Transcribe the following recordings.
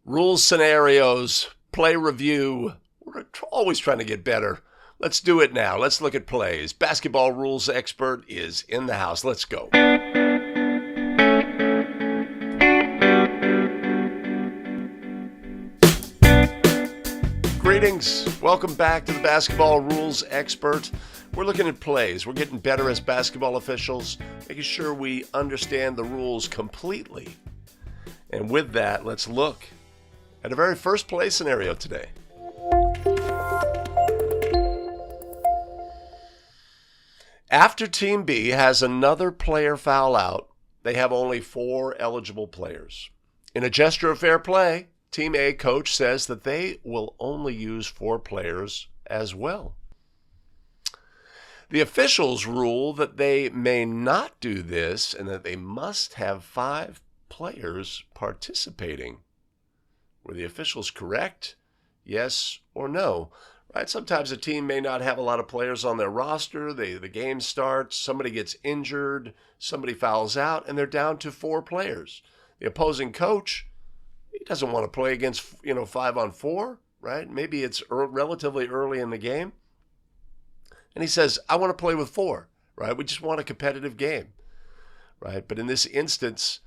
Rules scenarios, play review. We're always trying to get better. Let's do it now. Let's look at plays. Basketball rules expert is in the house. Let's go. Greetings. Welcome back to the Basketball Rules Expert. We're looking at plays. We're getting better as basketball officials, making sure we understand the rules completely. And with that, let's look at a very first play scenario today. After Team B has another player foul out, they have only 4 eligible players. In a gesture of fair play, Team A coach says that they will only use 4 players as well. The officials rule that they may not do this and that they must have 5 players participating. Were the officials correct? Yes or no? Right? Sometimes a team may not have a lot of players on their roster. The game starts, somebody gets injured, somebody fouls out, and they're down to 4 players. The opposing coach, he doesn't want to play against 5-on-4, right? Maybe it's relatively early in the game. And he says, I want to play with 4, right? We just want a competitive game, right? But in this instance,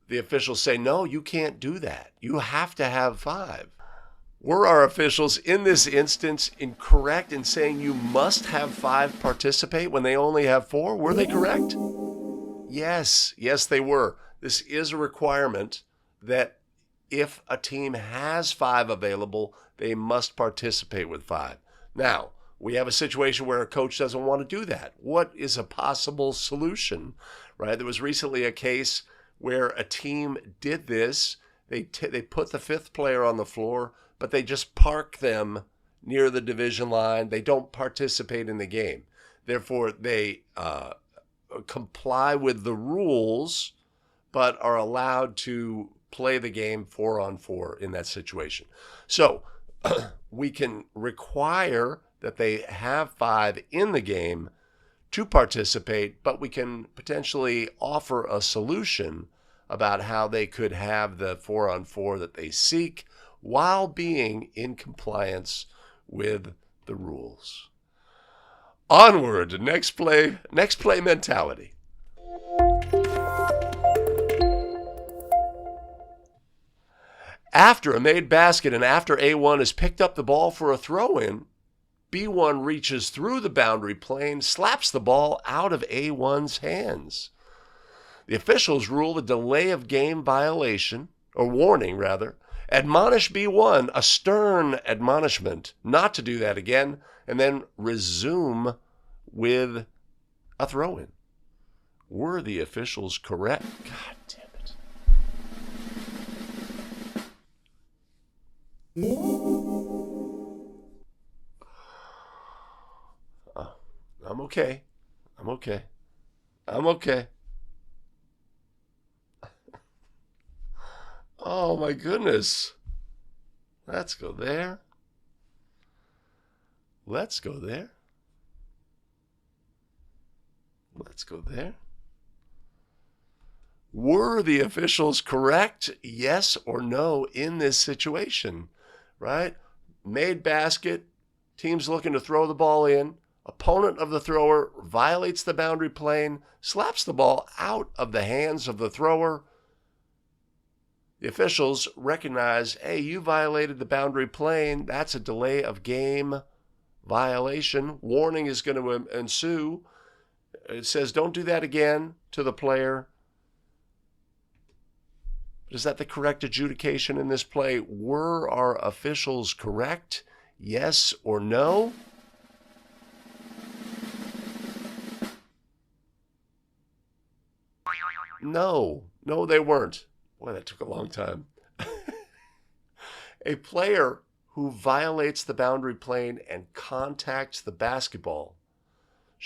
the officials say, no, you can't do that. You have to have 5. Were our officials in this instance incorrect in saying you must have 5 participate when they only have 4? Were they correct? Yes, they were. This is a requirement that if a team has 5 available, they must participate with 5. Now, we have a situation where a coach doesn't want to do that. What is a possible solution, right? There was recently a case where a team did this. They put the 5th player on the floor, but they just park them near the division line. They don't participate in the game. Therefore, they comply with the rules, but are allowed to play the game 4-on-4 in that situation. So we can require that they have 5 in the game to participate, but we can potentially offer a solution about how they could have the 4-on-4 that they seek while being in compliance with the rules. Onward, next play mentality. After a made basket and after A1 has picked up the ball for a throw-in, B1 reaches through the boundary plane, slaps the ball out of A1's hands. The officials rule the delay of game violation, or warning rather, admonish B1 a stern admonishment not to do that again, and then resume with a throw-in. Were the officials correct? God damn it. I'm okay. Oh my goodness. Let's go there. Were the officials correct, yes or no, in this situation, right? Made basket, team's looking to throw the ball in. Opponent of the thrower violates the boundary plane, slaps the ball out of the hands of the thrower. The officials recognize, hey, you violated the boundary plane. That's a delay of game violation. Warning is going to ensue. It says don't do that again to the player. Is that the correct adjudication in this play? Were our officials correct? Yes or no? No, they weren't. Boy, that took a long time. A player who violates the boundary plane and contacts the basketball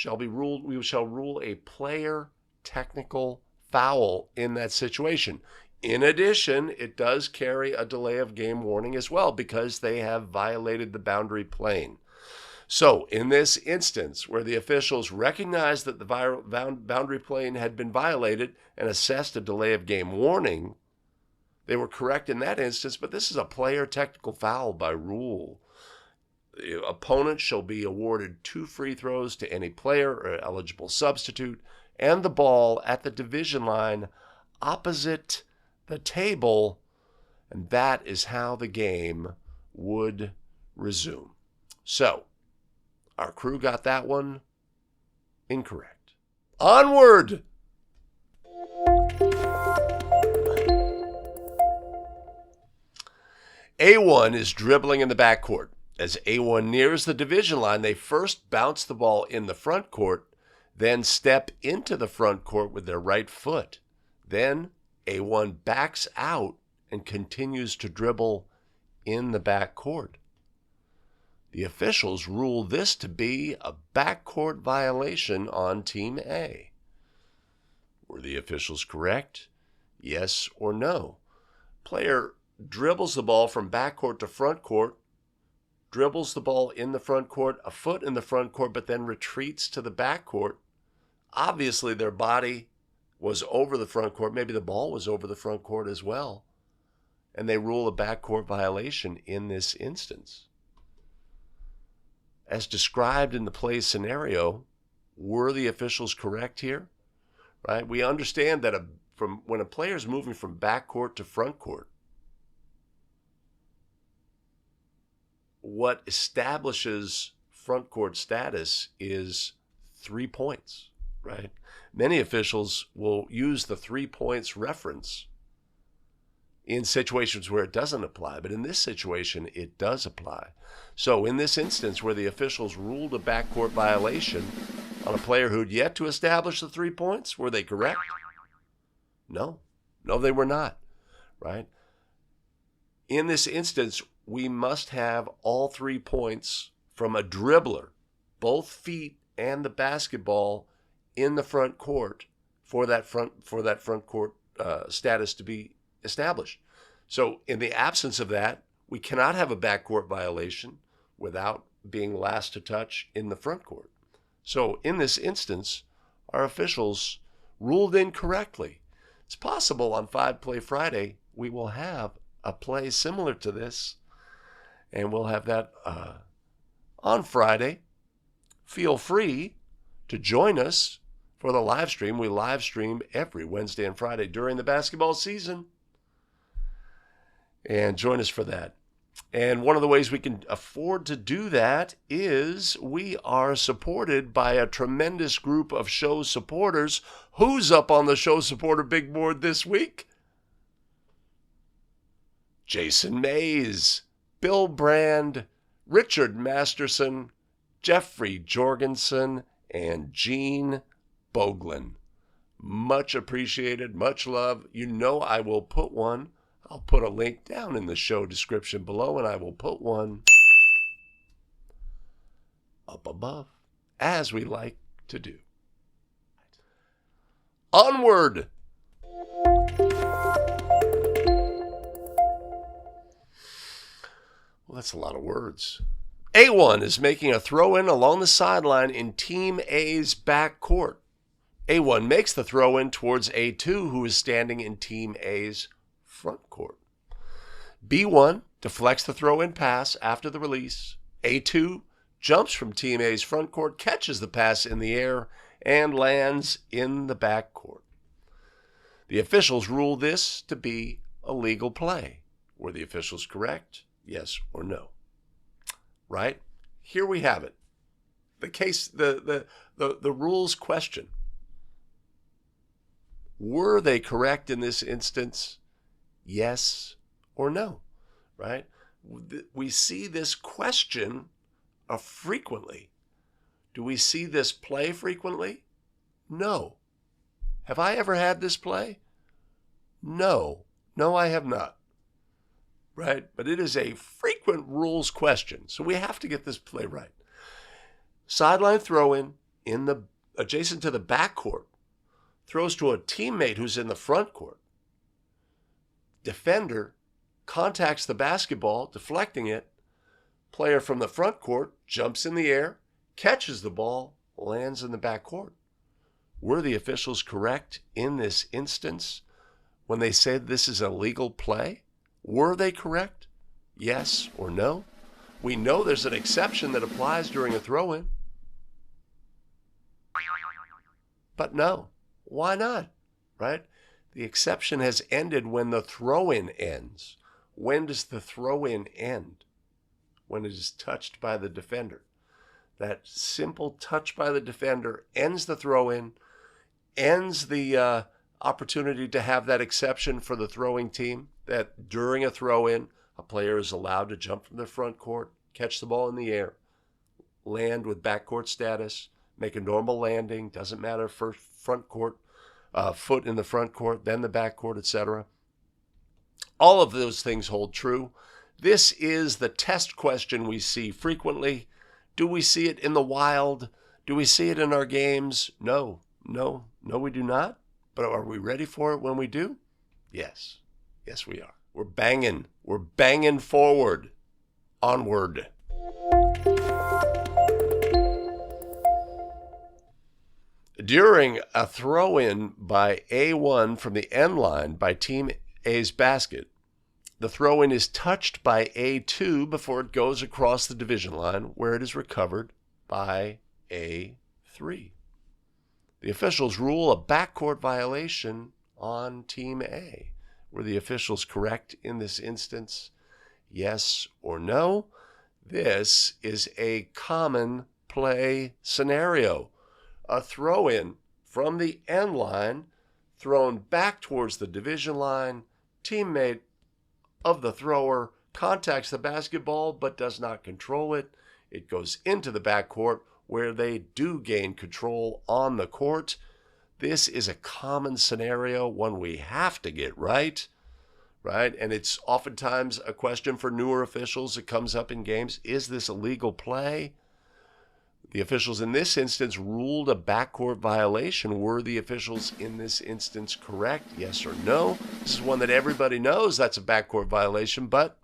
we shall rule a player technical foul in that situation. In addition, it does carry a delay of game warning as well because they have violated the boundary plane. So in this instance, where the officials recognized that the boundary plane had been violated and assessed a delay of game warning, They were correct in that instance, but this is a player technical foul by rule. The opponent shall be awarded 2 free throws to any player or eligible substitute and the ball at the division line opposite the table, and that is how the game would resume. So, our crew got that one incorrect. Onward! A1 is dribbling in the backcourt. As A1 nears the division line, they first bounce the ball in the front court, then step into the front court with their right foot. Then A1 backs out and continues to dribble in the backcourt. The officials rule this to be a backcourt violation on Team A. Were the officials correct? Yes or no? Player dribbles the ball from backcourt to front court, dribbles the ball in the front court, a foot in the front court, but then retreats to the backcourt. Obviously, their body was over the front court. Maybe the ball was over the front court as well. And they rule a backcourt violation in this instance. As described in the play scenario, were the officials correct here? Right? We understand that when a player is moving from backcourt to front court, what establishes front court status is 3 points, right? Many officials will use the 3 points reference in situations where it doesn't apply, but in this situation, it does apply. So in this instance where the officials ruled a backcourt violation on a player who'd yet to establish the 3 points, were they correct? No, they were not, right? In this instance, we must have all 3 points from a dribbler, both feet and the basketball in the front court for that front court status to be established. So in the absence of that, we cannot have a backcourt violation without being last to touch in the front court. So in this instance, our officials ruled incorrectly. It's possible on 5 Play Friday we will have a play similar to this, and we'll have that on Friday. Feel free to join us for the live stream. We live stream every Wednesday and Friday during the basketball season. And join us for that. And one of the ways we can afford to do that is we are supported by a tremendous group of show supporters. Who's up on the show supporter big board this week? Jason Mays, Bill Brand, Richard Masterson, Jeffrey Jorgensen, and Gene Boglin. Much appreciated, much love. You know I will put one. I'll put a link down in the show description below, and I will put one up above, as we like to do. Onward! Well, that's a lot of words. A1 is making a throw-in along the sideline in Team A's backcourt. A1 makes the throw-in towards A2, who is standing in Team A's front court. B1 deflects the throw-in pass after the release. A2 jumps from Team A's front court, catches the pass in the air, and lands in the backcourt. The officials rule this to be a legal play. Were the officials correct? Yes or no? Right? Here we have it. The case, the rules question. Were they correct in this instance? Yes or no, right? We see this question frequently. Do we see this play frequently? No. Have I ever had this play? No. No, I have not. Right? But it is a frequent rules question, so we have to get this play right. Sideline throw-in adjacent to the backcourt. Throws to a teammate who's in the front court. Defender contacts the basketball, deflecting it. Player from the front court jumps in the air, catches the ball, lands in the back court. Were the officials correct in this instance? when they said this is a legal play? Were they correct? Yes or no? We know there's an exception that applies during a throw-in. But no. Why not? Right? The exception has ended when the throw-in ends. When does the throw-in end? When it is touched by the defender. That simple touch by the defender ends the throw-in, ends the opportunity to have that exception for the throwing team, that during a throw-in, a player is allowed to jump from the front court, catch the ball in the air, land with backcourt status, make a normal landing, doesn't matter, first front court, foot in the front court, then the backcourt, etc. All of those things hold true. This is the test question we see frequently. Do we see it in the wild? Do we see it in our games? No, we do not. But are we ready for it when we do? Yes. Yes, we are. We're banging forward. Onward. During a throw-in by A1 from the end line by Team A's basket, the throw-in is touched by A2 before it goes across the division line, where it is recovered by A3. The officials rule a backcourt violation on Team A. Were the officials correct in this instance? Yes or no? This is a common play scenario. A throw-in from the end line, thrown back towards the division line, teammate of the thrower contacts the basketball but does not control it. It goes into the backcourt where they do gain control on the court. This is a common scenario, one we have to get right? And it's oftentimes a question for newer officials. It comes up in games. Is this a legal play? The officials in this instance ruled a backcourt violation. Were the officials in this instance correct? Yes or no? This is one that everybody knows that's a backcourt violation, but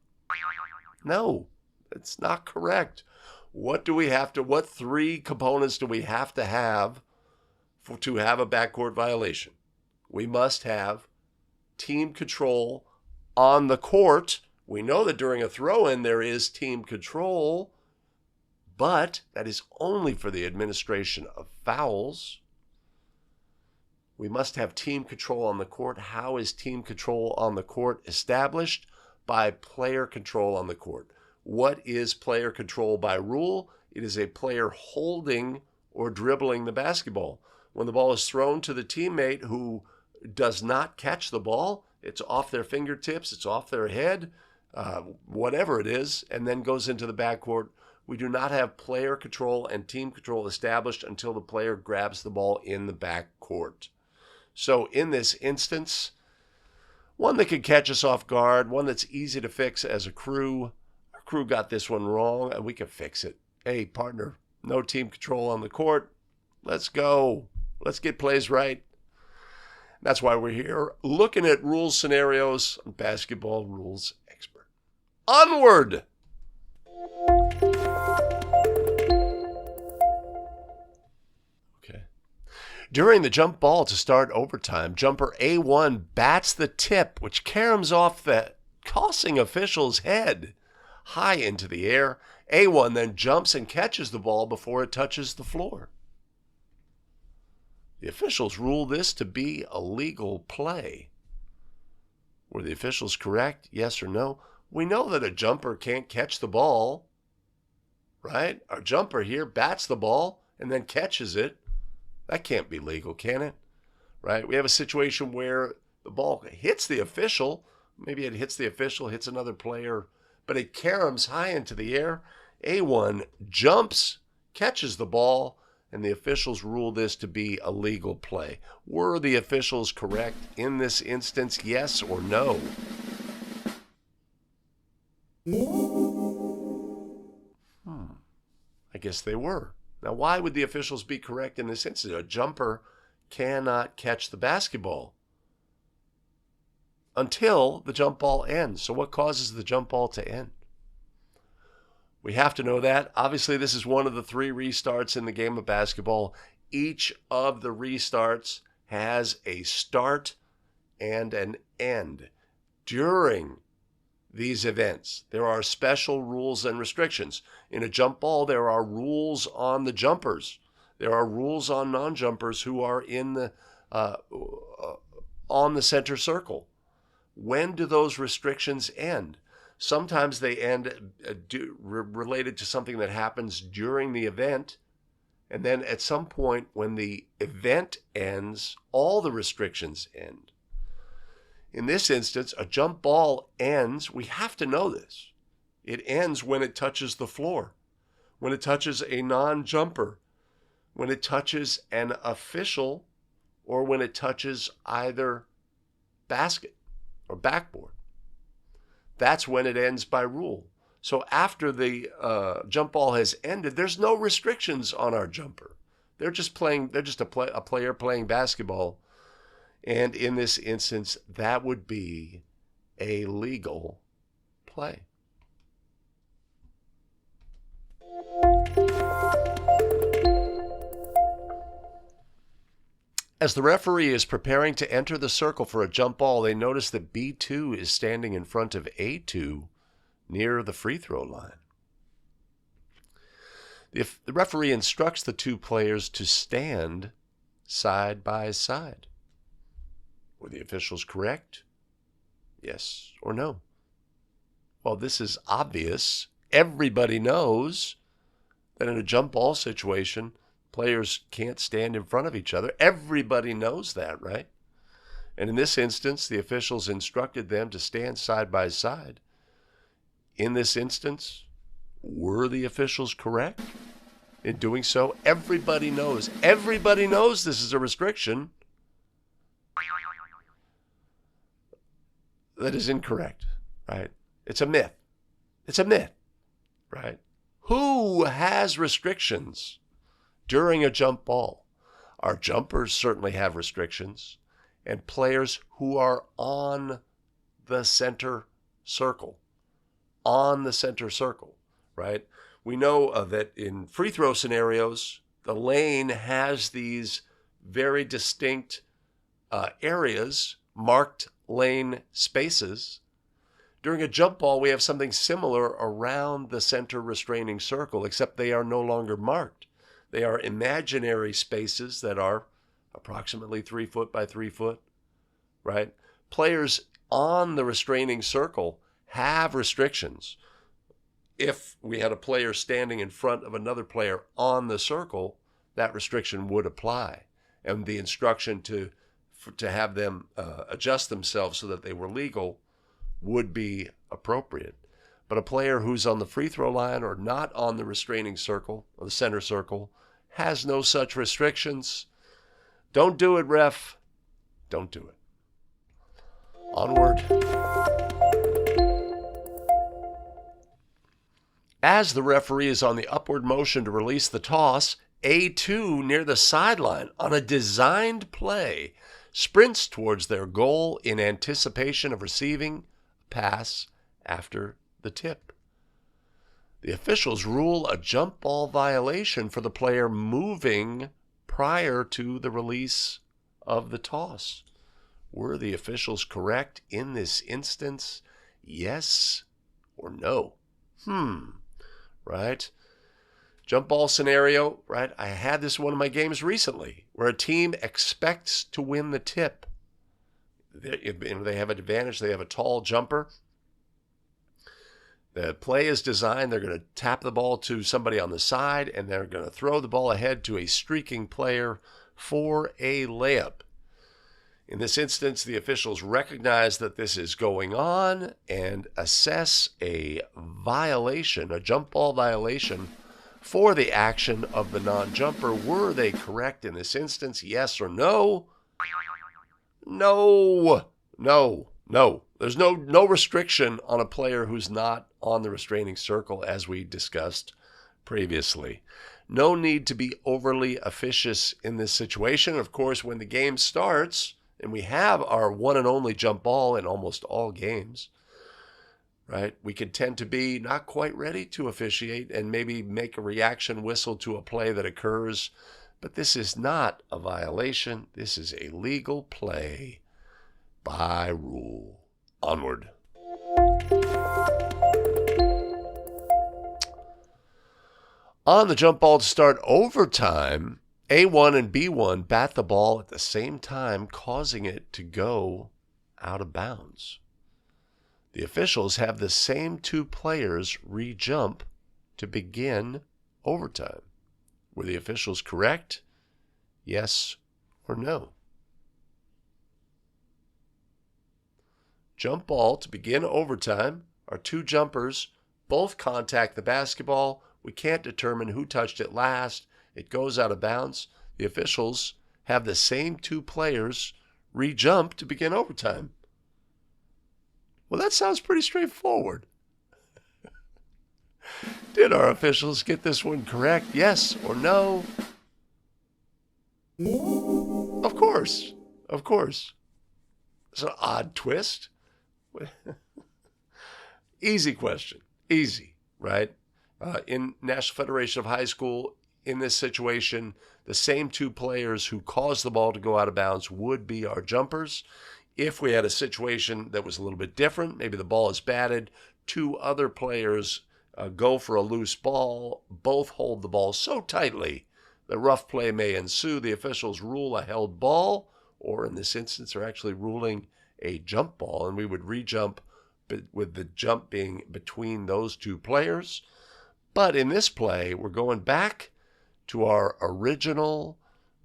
no, it's not correct. What three components do we have to have to have a backcourt violation? We must have team control on the court. We know that during a throw-in there is team control, but that is only for the administration of fouls. We must have team control on the court. How is team control on the court established? By player control on the court. What is player control by rule? It is a player holding or dribbling the basketball. When the ball is thrown to the teammate who does not catch the ball, it's off their fingertips, it's off their head, whatever it is, and then goes into the backcourt. We do not have player control and team control established until the player grabs the ball in the backcourt. So in this instance, one that could catch us off guard, one that's easy to fix as a crew. Our crew got this one wrong, and we can fix it. Hey, partner, no team control on the court. Let's go. Let's get plays right. That's why we're here, looking at rules scenarios on Basketball Rules Expert. Onward! Okay. During the jump ball to start overtime, jumper A1 bats the tip, which caroms off the tossing official's head high into the air. A1 then jumps and catches the ball before it touches the floor. The officials rule this to be a legal play. Were the officials correct? Yes or no? We know that a jumper can't catch the ball, right? Our jumper here bats the ball and then catches it. That can't be legal, can it? Right? We have a situation where the ball hits the official. Maybe it hits the official, hits another player, but it caroms high into the air. A1 jumps, catches the ball, and the officials rule this to be a legal play. Were the officials correct in this instance, yes or no? I guess they were. Now, why would the officials be correct in this instance? A jumper cannot catch the basketball until the jump ball ends. So what causes the jump ball to end? We have to know that. Obviously, this is one of the 3 restarts in the game of basketball. Each of the restarts has a start and an end. During these events, there are special rules and restrictions. In a jump ball, there are rules on the jumpers. There are rules on non-jumpers who are in the on the center circle. When do those restrictions end? Sometimes they end related to something that happens during the event, and then at some point when the event ends, all the restrictions end. In this instance, a jump ball ends, we have to know this. It ends when it touches the floor, when it touches a non-jumper, when it touches an official, or when it touches either basket or backboard. That's when it ends by rule. So after the jump ball has ended, there's no restrictions on our jumper. They're just a player playing basketball. And in this instance, that would be a legal play. As the referee is preparing to enter the circle for a jump ball, they notice that B2 is standing in front of A2 near the free throw line. If the referee instructs the two players to stand side by side. Were the officials correct? Yes or no? Well, this is obvious. Everybody knows that in a jump ball situation, players can't stand in front of each other. Everybody knows that, right? And in this instance, the officials instructed them to stand side by side. In this instance, were the officials correct in doing so? Everybody knows. Everybody knows this is a restriction. That is incorrect, right? It's a myth. It's a myth, right? Who has restrictions during a jump ball? Our jumpers certainly have restrictions, and players who are on the center circle. On the center circle, right? We know that in free throw scenarios, the lane has these very distinct areas, marked lane spaces. During a jump ball, we have something similar around the center restraining circle, except they are no longer marked. They are imaginary spaces that are approximately 3 foot by 3 foot, right? Players on the restraining circle have restrictions. If we had a player standing in front of another player on the circle, that restriction would apply. And the instruction to have them adjust themselves so that they were legal would be appropriate. But a player who's on the free throw line or not on the restraining circle or the center circle has no such restrictions. Don't do it, ref. Don't do it. Onward. As the referee is on the upward motion to release the toss, A2 near the sideline on a designed play sprints towards their goal in anticipation of receiving a pass after the tip. The officials rule a jump ball violation for the player moving prior to the release of the toss. Were the officials correct in this instance? Yes or no? Right? Jump ball scenario, right? I had this in one of my games recently where a team expects to win the tip. They have an advantage. They have a tall jumper. The play is designed. They're going to tap the ball to somebody on the side, and they're going to throw the ball ahead to a streaking player for a layup. In this instance, the officials recognize that this is going on and assess a violation, a jump ball violation, for the action of the non-jumper. Were they correct in this instance? Yes or no? No. There's no restriction on a player who's not on the restraining circle, as we discussed previously. No need to be overly officious in this situation. Of course, when the game starts, and we have our one and only jump ball in almost all games, right? We can tend to be not quite ready to officiate and maybe make a reaction whistle to a play that occurs. But this is not a violation. This is a legal play by rule. Onward. On the jump ball to start overtime, A1 and B1 bat the ball at the same time, causing it to go out of bounds. The officials have the same two players re-jump to begin overtime. Were the officials correct? Yes or no? Jump ball to begin overtime. Our two jumpers both contact the basketball. We can't determine who touched it last. It goes out of bounds. The officials have the same two players re-jump to begin overtime. Well, that sounds pretty straightforward. Did our officials get this one correct? Yes or no? Of course. Of course. It's an odd twist. Easy question. Easy, right? In National Federation of High School, in this situation, the same two players who caused the ball to go out of bounds would be our jumpers. If we had a situation that was a little bit different, maybe the ball is batted, two other players go for a loose ball, both hold the ball so tightly that rough play may ensue. The officials rule a held ball, or in this instance are actually ruling a jump ball, and we would re-jump with the jump being between those two players. But in this play, we're going back to our original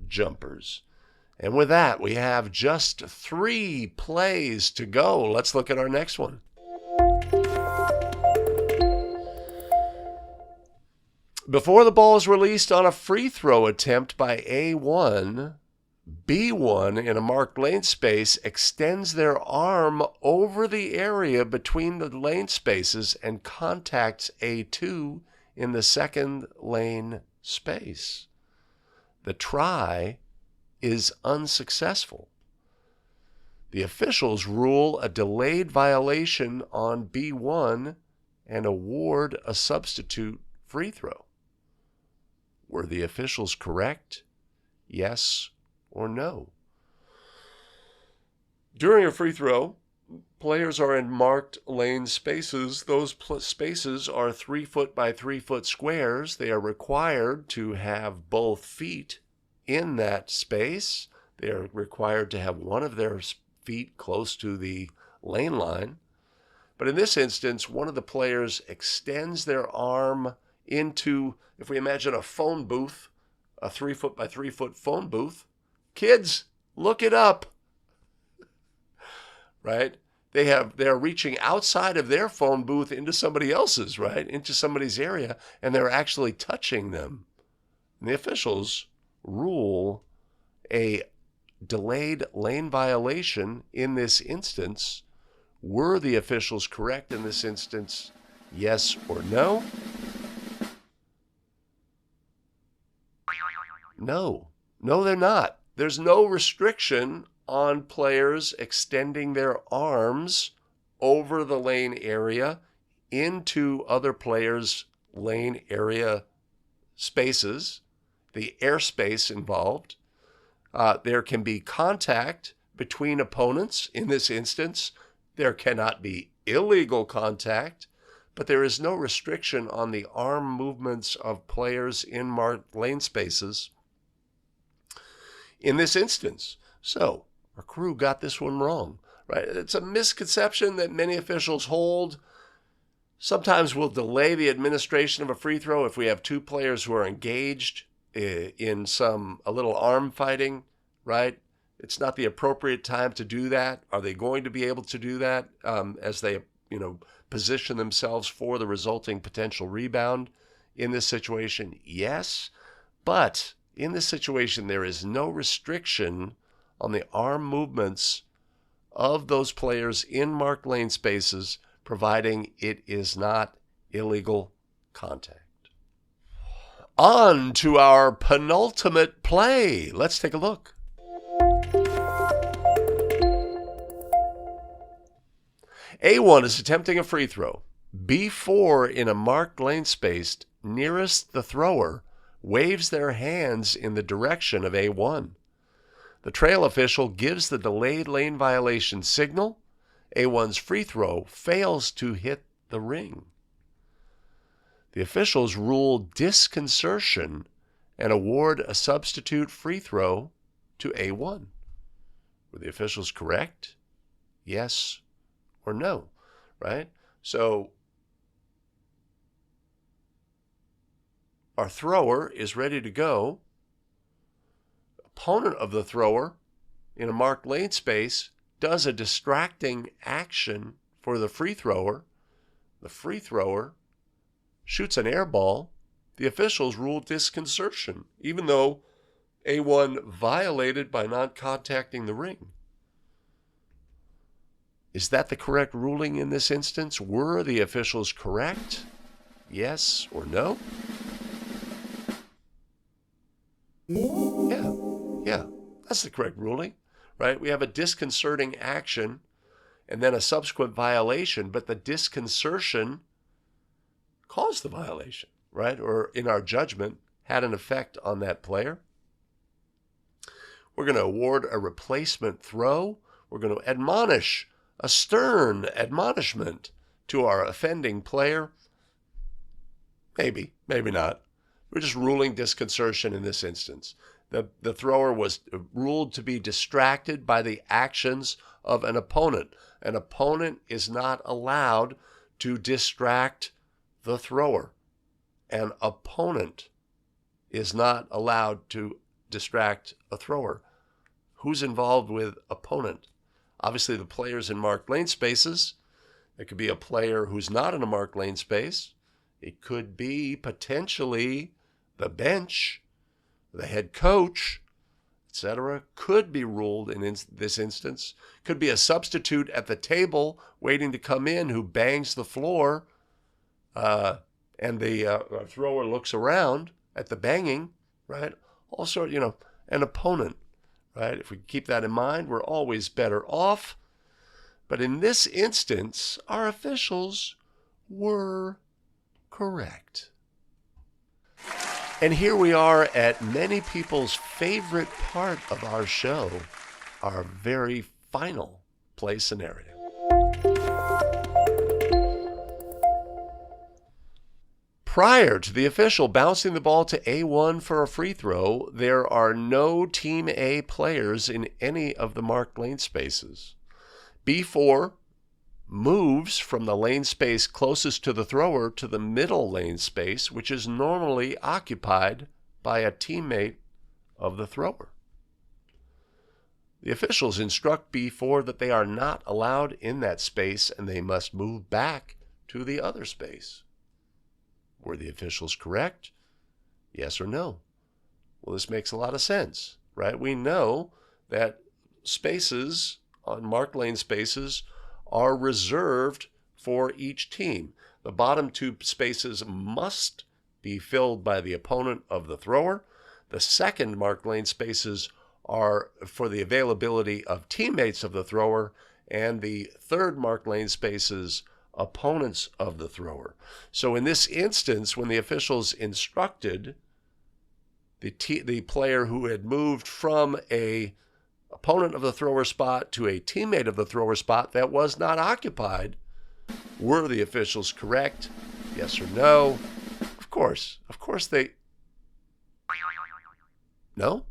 jumpers. And with that, we have just 3 plays to go. Let's look at our next one. Before the ball is released on a free throw attempt by A1, B1 in a marked lane space extends their arm over the area between the lane spaces and contacts A2 in the second lane space. The try is unsuccessful. The officials rule a delayed violation on B1 and award a substitute free throw. Were the officials correct? Yes or no? During a free throw, players are in marked lane spaces. Those spaces are 3 foot by 3 foot squares. They are required to have both feet in that space. They are required to have one of their feet close to the lane line. But in this instance, one of the players extends their arm into, if we imagine a phone booth, a 3 foot by 3 foot phone booth. Kids, look it up. Right? They're reaching outside of their phone booth into somebody else's, right? Into somebody's area, and they're actually touching them. And the officials rule a delayed lane violation in this instance. Were the officials correct in this instance? Yes or no? No. No, they're not. There's no restriction on players extending their arms over the lane area into other players' lane area spaces, the airspace involved. There can be contact between opponents. In this instance, there cannot be illegal contact, but there is no restriction on the arm movements of players in marked lane spaces in this instance. So, our crew got this one wrong, right? It's a misconception that many officials hold. Sometimes we'll delay the administration of a free throw if we have two players who are engaged in a little arm fighting, right? It's not the appropriate time to do that. Are they going to be able to do that as they, position themselves for the resulting potential rebound in this situation? Yes, but in this situation, there is no restriction on the arm movements of those players in marked lane spaces, providing it is not illegal contact. On to our penultimate play. Let's take a look. A1 is attempting a free throw. B4 in a marked lane space nearest the thrower waves their hands in the direction of A1. The trail official gives the delayed lane violation signal. A1's free throw fails to hit the ring. The officials rule disconcertion and award a substitute free throw to A1. Were the officials correct? Yes or no, right? So our thrower is ready to go. Opponent of the thrower in a marked lane space does a distracting action for the free thrower. The free thrower shoots an air ball. The officials rule disconcertion, even though A1 violated by not contacting the ring. Is that the correct ruling in this instance? Were the officials correct? Yes or no? Yeah, that's the correct ruling, right? We have a disconcerting action and then a subsequent violation, but the disconcertion caused the violation, right? Or in our judgment, had an effect on that player. We're going to award a replacement throw. We're going to admonish, a stern admonishment to our offending player. Maybe not. We're just ruling disconcertion in this instance. The thrower was ruled to be distracted by the actions of an opponent. An opponent is not allowed to distract the thrower. An opponent is not allowed to distract a thrower. Who's involved with opponent? Obviously, the players in marked lane spaces. It could be a player who's not in a marked lane space. It could be potentially the bench, the head coach, etc. Could be ruled in this instance. Could be a substitute at the table waiting to come in who bangs the floor, and the thrower looks around at the banging, right? Also, an opponent, right? If we keep that in mind, we're always better off. But in this instance, our officials were correct. And here we are at many people's favorite part of our show, our very final play scenario. Prior to the official bouncing the ball to A1 for a free throw, there are no Team A players in any of the marked lane spaces. B4 moves from the lane space closest to the thrower to the middle lane space, which is normally occupied by a teammate of the thrower. The officials instruct B4 that they are not allowed in that space and they must move back to the other space. Were the officials correct? Yes or no? Well, this makes a lot of sense, right? We know that spaces on marked lane spaces are reserved for each team. The bottom two spaces must be filled by the opponent of the thrower. The second marked lane spaces are for the availability of teammates of the thrower, and the third marked lane spaces opponents of the thrower. So in this instance, when the officials instructed the player who had moved from a opponent of the thrower spot to a teammate of the thrower spot that was not occupied, were the officials correct? Yes or no? Of course they... No?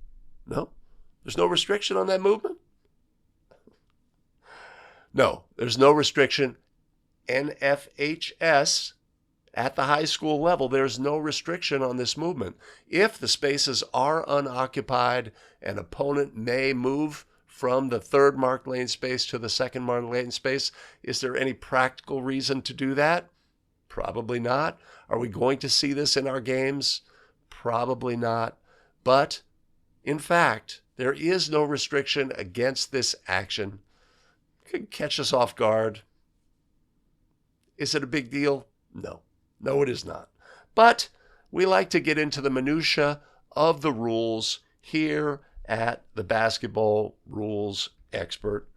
There's no restriction on that movement? No, there's no restriction. NFHS, at the high school level, there's no restriction on this movement. If the spaces are unoccupied, an opponent may move from the third marked lane space to the second marked lane space. Is there any practical reason to do that? Probably not. Are we going to see this in our games? Probably not. But, in fact, there is no restriction against this action. It could catch us off guard. Is it a big deal? No, it is not. But we like to get into the minutia of the rules here at the Basketball Rules Expert.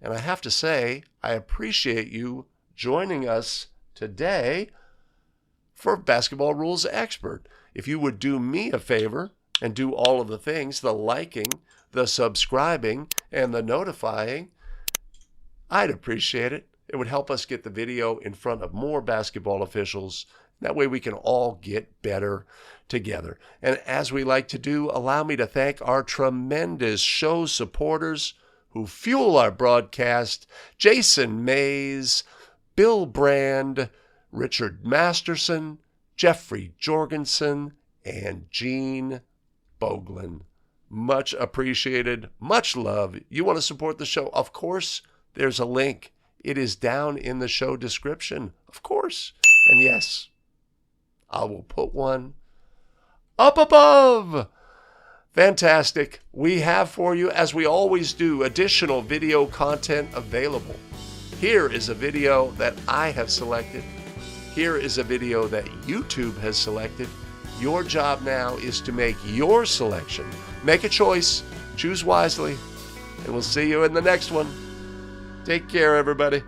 And I have to say, I appreciate you joining us today for Basketball Rules Expert. If you would do me a favor, and do all of the things, the liking, the subscribing, and the notifying, I'd appreciate it. It would help us get the video in front of more basketball officials. That way we can all get better together. And as we like to do, allow me to thank our tremendous show supporters who fuel our broadcast: Jason Mays, Bill Brand, Richard Masterson, Jeffrey Jorgensen, and Gene Boglin. Much appreciated. Much love. You want to support the show? Of course, there's a link. It is down in the show description, of course. And yes, I will put one up above. Fantastic. We have for you, as we always do, additional video content available. Here is a video that I have selected. Here is a video that YouTube has selected. Your job now is to make your selection. Make a choice. Choose wisely. And we'll see you in the next one. Take care, everybody.